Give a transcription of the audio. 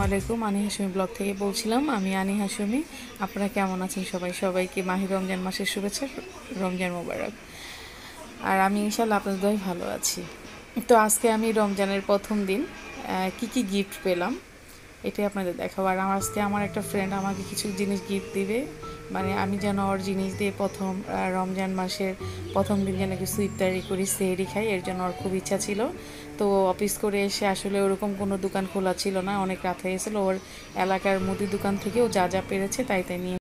আলাইকুম, আনি হাশমি ব্লগ থেকে বলছিলাম। আমি আনি হাশমি। আপনারা কেমন আছেন সবাইকে মাহি রমজান মাসের শুভেচ্ছা, রমজান মোবারক। আর আমি ইনশাল্লাহ আপনাদের দোয়ায় ভালো আছি। তো আজকে আমি রমজানের প্রথম দিন কি কি গিফট পেলাম এটাই আপনাদের দেখাবো। আর আজকে আমার একটা ফ্রেন্ড আমাকে কিছু জিনিস গিফট দিবে, মানে আমি যেন ওর জিনিস দিয়ে প্রথম রমজান মাসের প্রথম দিন যেন কিছু ইফতারি করি, সেহরি খাই, এর জন্য ওর খুব ইচ্ছা ছিল। তো অফিস করে এসে আসলে ওরকম কোনো দোকান খোলা ছিল না, অনেক রাত হয়ে গেছিলো। ওর এলাকার মুদি দোকান থেকেও যা যা পেরেছে তাই তাই নিয়ে